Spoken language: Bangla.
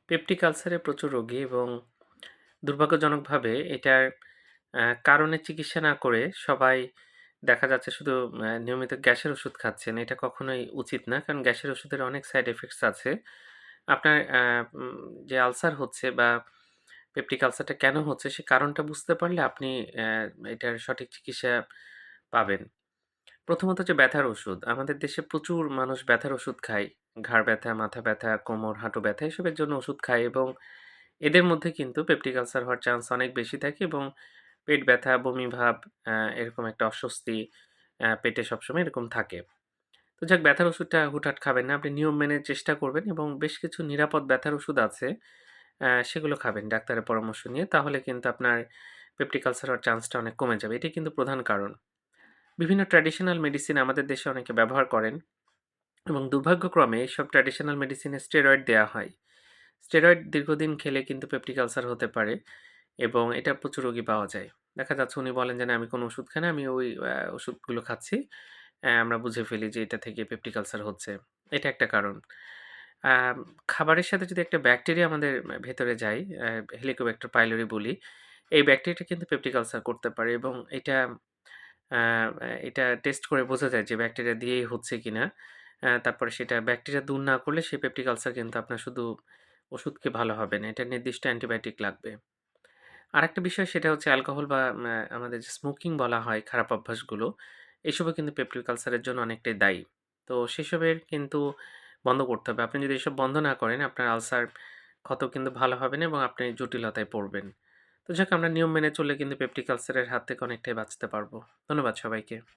পেপটিক আলসারে প্রচুর রোগী এবং দুর্ভাগ্যজনকভাবে এটার কারণে চিকিৎসা না করে সবাই দেখা যাচ্ছে শুধু নিয়মিত গ্যাসের ওষুধ খাচ্ছেন। এটা কখনোই উচিত না। কারণ গ্যাসের ওষুধের অনেক সাইড ইফেক্টস আছে। আপনার যে আলসার হচ্ছে বা পেপটিক আলসারটা কেন হচ্ছে সে কারণটা বুঝতে পারলে আপনি এটার সঠিক চিকিৎসা পাবেন। প্রথমত হচ্ছে ব্যথার ওষুধ। আমাদের দেশে প্রচুর মানুষ ব্যথার ওষুধ খায়। ঘাড় ব্যথা, মাথা ব্যথা, কোমর, হাঁটু ব্যথা এসবের জন্য ওষুধ খায় এবং এদের মধ্যে কিন্তু পেপটিক আলসার হওয়ার চান্স অনেক বেশি থাকে এবং পেট ব্যথা, বমি ভাব, এরকম একটা অস্বস্তি পেটে সবসময় এরকম থাকে। তো যাক ব্যথার ওষুধটা হুটহাট খাবেন না। আপনি নিয়ম মেনে চেষ্টা করবেন এবং বেশ কিছু নিরাপদ ব্যথার ওষুধ আছে। সেগুলো খাবেন ডাক্তারের পরামর্শ নিয়ে। তাহলে কিন্তু আপনার পেপটিক আলসার হওয়ার চান্সটা অনেক কমে যাবে। এটাই কিন্তু প্রধান কারণ। বিভিন্ন ট্র্যাডিশনাল মেডিসিন আমাদের দেশে অনেকে ব্যবহার করেন এবং দুর্ভাগ্যক্রমে এইসব ট্র্যাডিশনাল মেডিসিনে স্টেরয়েড দেয়া হয়। স্টেরয়েড দীর্ঘদিন খেলে কিন্তু পেপটিক আলসার হতে পারে এবং এটা প্রচুর রোগী পাওয়া যায়। দেখা যাচ্ছে উনি বলেন যে, "না আমি কোনো ওষুধ খাই না, আমি ওই ওষুধগুলো খাচ্ছি।" আমরা বুঝে ফেলি যে এটা থেকে পেপটিক আলসার হচ্ছে। এটা একটা কারণ। আম খাবারের সাথে যদি একটা ব্যাকটেরিয়া আমাদের ভেতরে যায়, হেলিকোব্যাক্টার পাইলোরি বলি। এই ব্যাকটেরিয়াটা কিন্তু পেপটিক আলসার করতে পারে এবং আ এটা টেস্ট করে বোঝা যায় যে ব্যাকটেরিয়া দিয়েই হচ্ছে কিনা। তারপরে সেটা ব্যাকটেরিয়া দূর না করলে সেই পেপটিক আলসার কিন্তু আপনার শুধু ওষুধ খেয়ে ভালো হবে না। এটা নির্দিষ্ট অ্যান্টিবায়োটিক লাগবে। আরেকটা বিষয় সেটা হচ্ছে অ্যালকোহল বা আমাদের যে স্মোকিং বলা হয় খারাপ অভ্যাসগুলো, এসবও কিন্তু পেপটিক আলসারের জন্য অনেকটাই দায়ী। তো সেসবের কিন্তু বন্ধ করতে হবে। আপনি যদি এসব বন্ধ না করেন আপনার আলসার ক্ষত কিন্তু ভালো হবে না এবং আপনি জটিলতায় পড়বেন। তো যাক আমরা নিয়ম মেনে চললে কিন্তু পেপটিক আলসারের হাত থেকে অনেকটাই বাঁচতে পারবো। ধন্যবাদ সবাইকে।